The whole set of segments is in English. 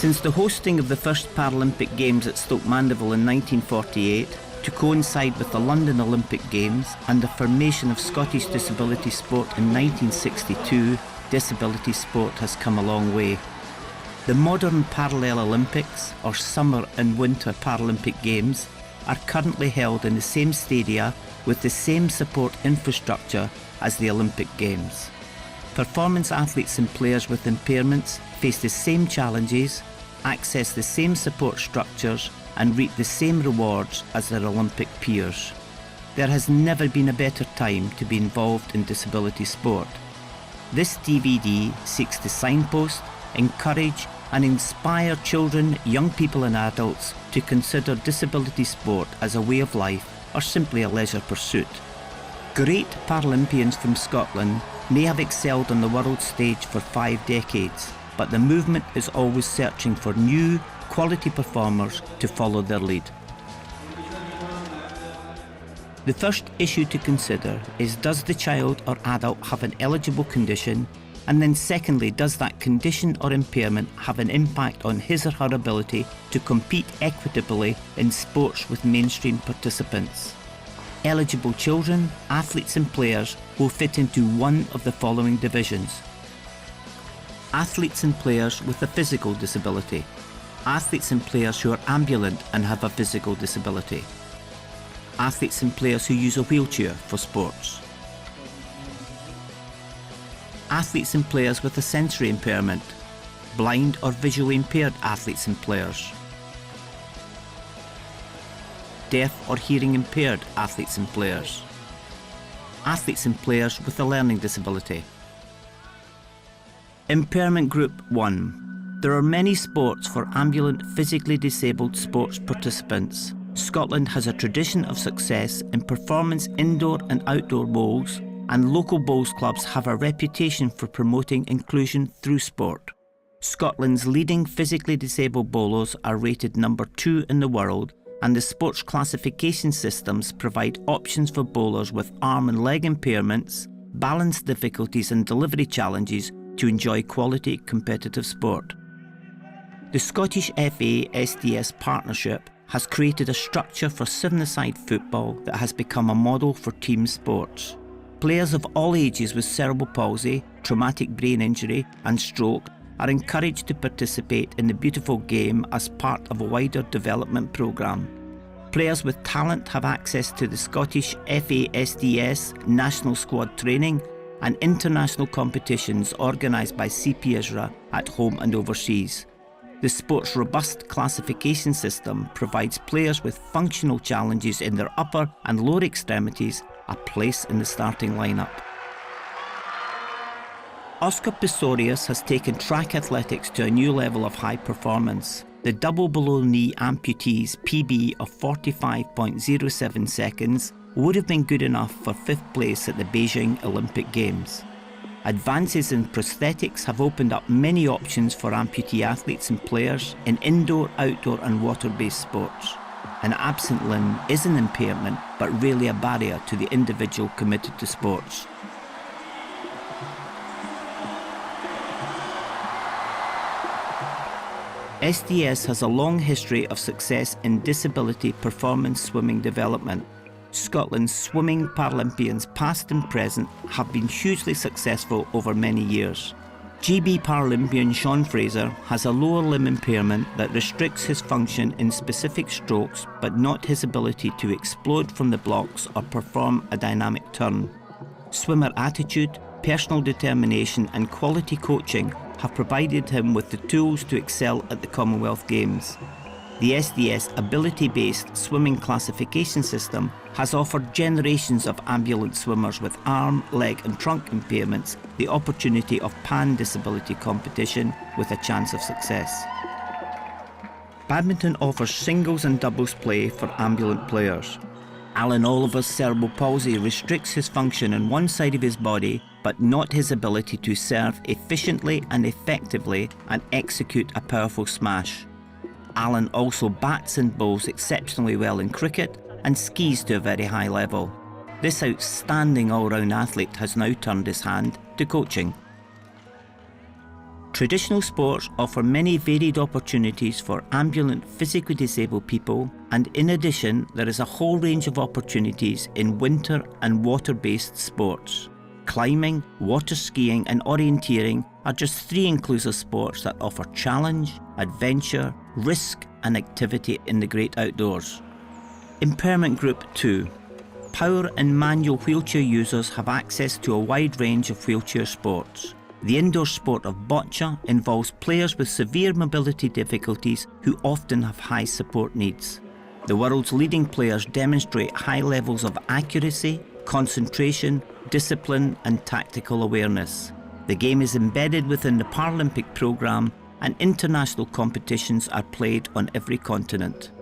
Since the hosting of the first Paralympic Games at Stoke Mandeville in 1948, to coincide with the London Olympic Games and the formation of Scottish disability sport in 1962, disability sport has come a long way. The modern Parallel Olympics, or Summer and Winter Paralympic Games, are currently held in the same stadia with the same support infrastructure as the Olympic Games. Performance athletes and players with impairments face the same challenges, access the same support structures, and reap the same rewards as their Olympic peers. There has never been a better time to be involved in disability sport. This DVD seeks to signpost, encourage and inspire children, young people and adults to consider disability sport as a way of life or simply a leisure pursuit. Great Paralympians from Scotland may have excelled on the world stage for 5 decades, but the movement is always searching for new, quality performers to follow their lead. The first issue to consider is, does the child or adult have an eligible condition? And then secondly, does that condition or impairment have an impact on his or her ability to compete equitably in sports with mainstream participants? Eligible children, athletes and players will fit into one of the following divisions. Athletes and players with a physical disability. Athletes and players who are ambulant and have a physical disability. Athletes and players who use a wheelchair for sports. Athletes and players with a sensory impairment. Blind or visually impaired athletes and players. Deaf or hearing impaired athletes and players. Athletes and players with a learning disability. Impairment Group 1. There are many sports for ambulant, physically disabled sports participants. Scotland has a tradition of success in performance indoor and outdoor bowls, and local bowls clubs have a reputation for promoting inclusion through sport. Scotland's leading physically disabled bowlers are rated number 2 in the world, and the sports classification systems provide options for bowlers with arm and leg impairments, balance difficulties and delivery challenges to enjoy quality competitive sport. The Scottish FA SDS partnership has created a structure for 7-a-side football that has become a model for team sports. Players of all ages with cerebral palsy, traumatic brain injury and stroke are encouraged to participate in the beautiful game as part of a wider development programme. Players with talent have access to the Scottish FA SDS national squad training and international competitions organised by CP ISRA at home and overseas. The sport's robust classification system provides players with functional challenges in their upper and lower extremities a place in the starting lineup. Oscar Pistorius has taken track athletics to a new level of high performance. The double below knee amputee's PB of 45.07 seconds would have been good enough for 5th place at the Beijing Olympic Games. Advances in prosthetics have opened up many options for amputee athletes and players in indoor, outdoor and water-based sports. An absent limb is an impairment, but rarely a barrier to the individual committed to sports. SDS has a long history of success in disability performance swimming development. Scotland's swimming Paralympians past and present have been hugely successful over many years. GB Paralympian Sean Fraser has a lower limb impairment that restricts his function in specific strokes but not his ability to explode from the blocks or perform a dynamic turn. Swimmer attitude, personal determination and quality coaching have provided him with the tools to excel at the Commonwealth Games. The SDS ability-based swimming classification system has offered generations of ambulant swimmers with arm, leg and trunk impairments the opportunity of pan-disability competition with a chance of success. Badminton offers singles and doubles play for ambulant players. Alan Oliver's cerebral palsy restricts his function on one side of his body, but not his ability to serve efficiently and effectively and execute a powerful smash. Alan also bats and bowls exceptionally well in cricket and skis to a very high level. This outstanding all-round athlete has now turned his hand to coaching. Traditional sports offer many varied opportunities for ambulant physically disabled people, and in addition there is a whole range of opportunities in winter and water-based sports. Climbing, water skiing and orienteering are just 3 inclusive sports that offer challenge, adventure, risk and activity in the great outdoors. Impairment Group 2. Power and manual wheelchair users have access to a wide range of wheelchair sports. The indoor sport of bocce involves players with severe mobility difficulties who often have high support needs. The world's leading players demonstrate high levels of accuracy, concentration, discipline and tactical awareness. The game is embedded within the Paralympic programme and international competitions are played on every continent.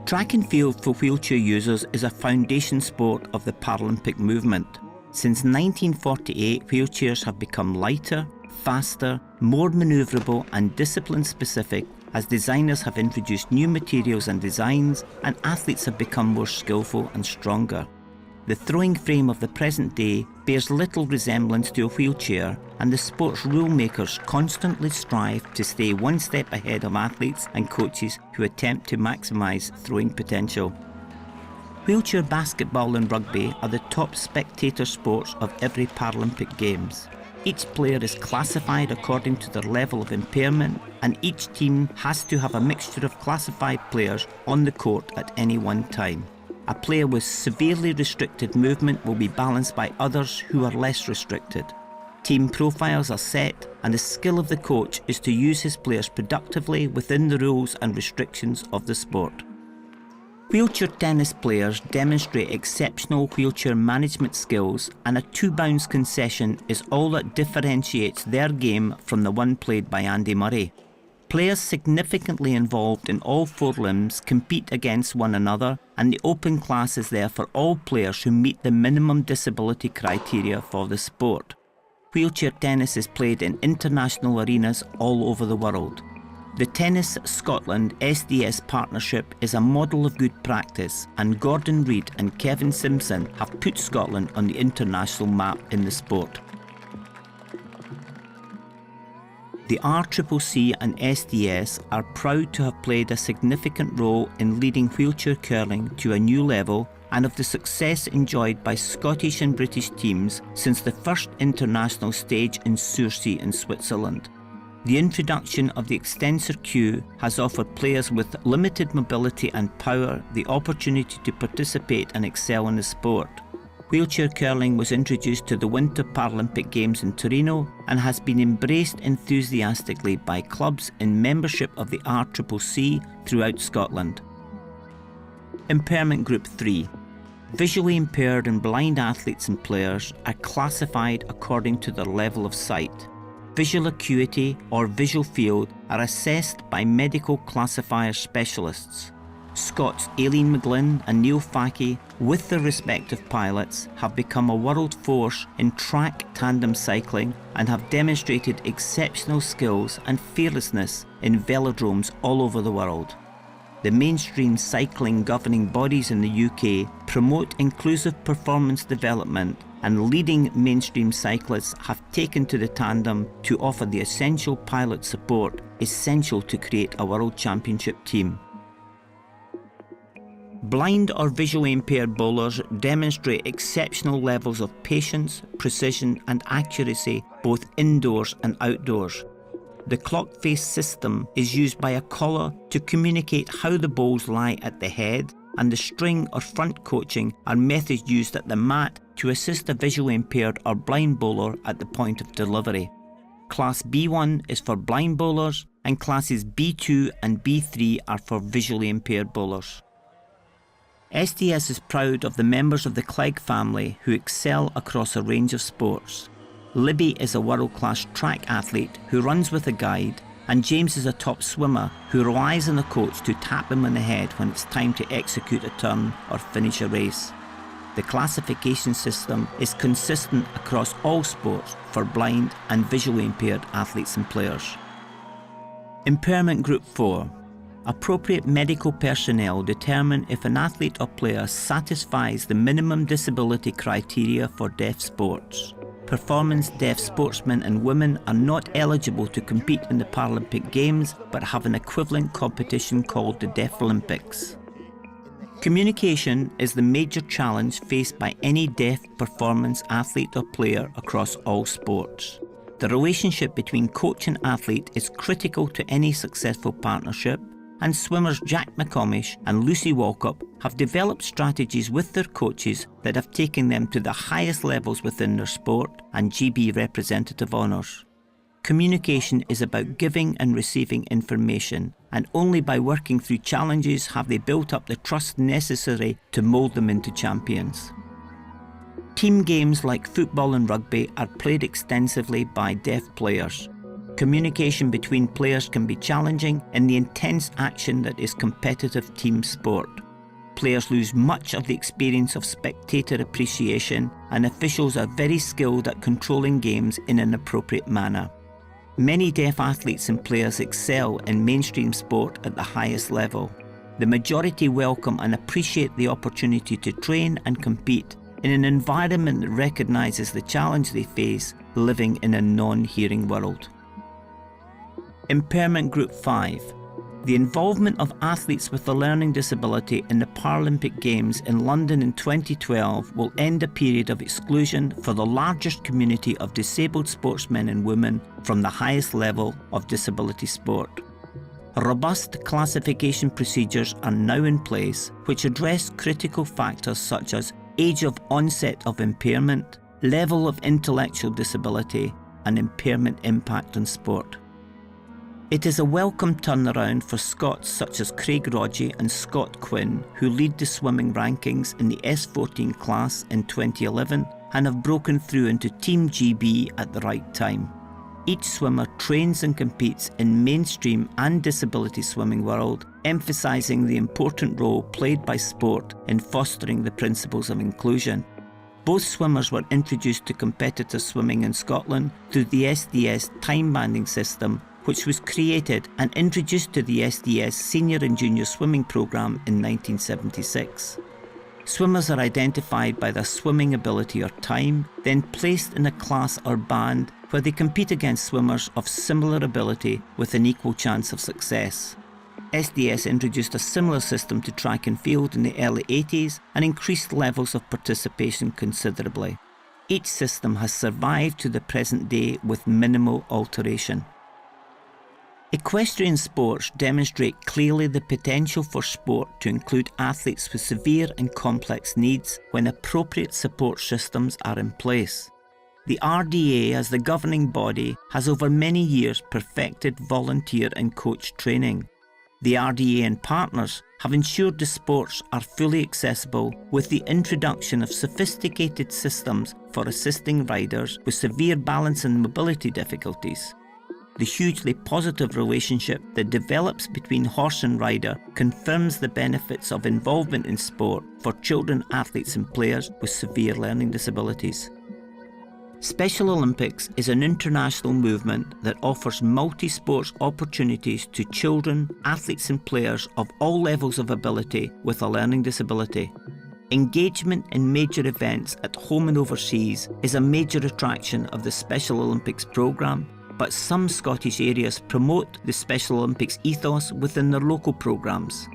Track and field for wheelchair users is a foundation sport of the Paralympic movement. Since 1948, wheelchairs have become lighter, faster, more manoeuvrable and discipline-specific as designers have introduced new materials and designs and athletes have become more skillful and stronger. The throwing frame of the present day bears little resemblance to a wheelchair, and the sports rule makers constantly strive to stay one step ahead of athletes and coaches who attempt to maximise throwing potential. Wheelchair basketball and rugby are the top spectator sports of every Paralympic Games. Each player is classified according to their level of impairment, and each team has to have a mixture of classified players on the court at any one time. A player with severely restricted movement will be balanced by others who are less restricted. Team profiles are set, and the skill of the coach is to use his players productively within the rules and restrictions of the sport. Wheelchair tennis players demonstrate exceptional wheelchair management skills, and a 2-bounce concession is all that differentiates their game from the one played by Andy Murray. Players significantly involved in all 4 limbs compete against one another, and the open class is there for all players who meet the minimum disability criteria for the sport. Wheelchair tennis is played in international arenas all over the world. The Tennis Scotland SDS partnership is a model of good practice, and Gordon Reid and Kevin Simpson have put Scotland on the international map in the sport. The RCCC and SDS are proud to have played a significant role in leading wheelchair curling to a new level and of the success enjoyed by Scottish and British teams since the first international stage in Sursee in Switzerland. The introduction of the extensor queue has offered players with limited mobility and power the opportunity to participate and excel in the sport. Wheelchair curling was introduced to the Winter Paralympic Games in Torino and has been embraced enthusiastically by clubs in membership of the RCCC throughout Scotland. Impairment Group 3. Visually impaired and blind athletes and players are classified according to their level of sight. Visual acuity or visual field are assessed by medical classifier specialists. Scots Aileen McGlynn and Neil Fackey, with their respective pilots, have become a world force in track tandem cycling and have demonstrated exceptional skills and fearlessness in velodromes all over the world. The mainstream cycling governing bodies in the UK promote inclusive performance development, and leading mainstream cyclists have taken to the tandem to offer the essential pilot support essential to create a world championship team. Blind or visually impaired bowlers demonstrate exceptional levels of patience, precision and accuracy both indoors and outdoors. The clock face system is used by a collar to communicate how the balls lie at the head, and the string or front coaching are methods used at the mat to assist a visually impaired or blind bowler at the point of delivery. Class B1 is for blind bowlers, and classes B2 and B3 are for visually impaired bowlers. SDS is proud of the members of the Clegg family who excel across a range of sports. Libby is a world-class track athlete who runs with a guide, and James is a top swimmer who relies on a coach to tap him on the head when it's time to execute a turn or finish a race. The classification system is consistent across all sports for blind and visually impaired athletes and players. Impairment Group 4. Appropriate medical personnel determine if an athlete or player satisfies the minimum disability criteria for deaf sports. performance deaf sportsmen and women are not eligible to compete in the Paralympic Games but have an equivalent competition called the Deaf Olympics. Communication is the major challenge faced by any deaf performance athlete or player across all sports. The relationship between coach and athlete is critical to any successful partnership, and swimmers Jack McComish and Lucy Walkup have developed strategies with their coaches that have taken them to the highest levels within their sport and GB representative honours. Communication is about giving and receiving information, and only by working through challenges have they built up the trust necessary to mould them into champions. Team games like football and rugby are played extensively by deaf players. Communication between players can be challenging in the intense action that is competitive team sport. Players lose much of the experience of spectator appreciation, and officials are very skilled at controlling games in an appropriate manner. Many deaf athletes and players excel in mainstream sport at the highest level. The majority welcome and appreciate the opportunity to train and compete in an environment that recognises the challenge they face living in a non-hearing world. Impairment Group 5. The involvement of athletes with a learning disability in the Paralympic Games in London in 2012 will end a period of exclusion for the largest community of disabled sportsmen and women from the highest level of disability sport. Robust classification procedures are now in place which address critical factors such as age of onset of impairment, level of intellectual disability, and impairment impact on sport. It is a welcome turnaround for Scots such as Craig Rodgie and Scott Quinn, who lead the swimming rankings in the S14 class in 2011 and have broken through into Team GB at the right time. Each swimmer trains and competes in mainstream and disability swimming world, emphasising the important role played by sport in fostering the principles of inclusion. Both swimmers were introduced to competitive swimming in Scotland through the SDS time banding system, which was created and introduced to the SDS Senior and Junior Swimming Programme in 1976. Swimmers are identified by their swimming ability or time, then placed in a class or band where they compete against swimmers of similar ability with an equal chance of success. SDS introduced a similar system to track and field in the early 80s and increased levels of participation considerably. Each system has survived to the present day with minimal alteration. Equestrian sports demonstrate clearly the potential for sport to include athletes with severe and complex needs when appropriate support systems are in place. The RDA, as the governing body, has over many years perfected volunteer and coach training. The RDA and partners have ensured the sports are fully accessible with the introduction of sophisticated systems for assisting riders with severe balance and mobility difficulties. The hugely positive relationship that develops between horse and rider confirms the benefits of involvement in sport for children, athletes and players with severe learning disabilities. Special Olympics is an international movement that offers multi-sports opportunities to children, athletes and players of all levels of ability with a learning disability. Engagement in major events at home and overseas is a major attraction of the Special Olympics programme, but some Scottish areas promote the Special Olympics ethos within their local programmes.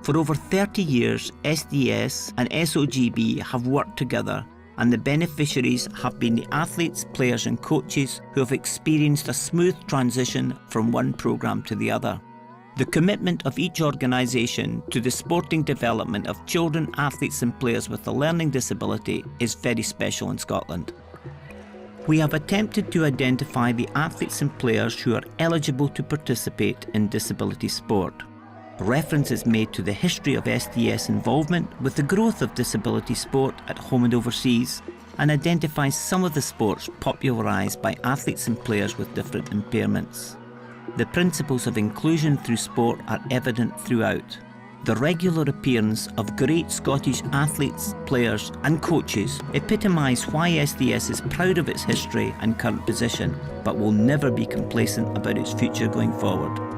For over 30 years, SDS and SOGB have worked together, and the beneficiaries have been the athletes, players and coaches who have experienced a smooth transition from one programme to the other. The commitment of each organisation to the sporting development of children, athletes and players with a learning disability is very special in Scotland. We have attempted to identify the athletes and players who are eligible to participate in disability sport. Reference is made to the history of SDS involvement with the growth of disability sport at home and overseas, and identifies some of the sports popularised by athletes and players with different impairments. The principles of inclusion through sport are evident throughout. The regular appearance of great Scottish athletes, players and coaches epitomise why SDS is proud of its history and current position, but will never be complacent about its future going forward.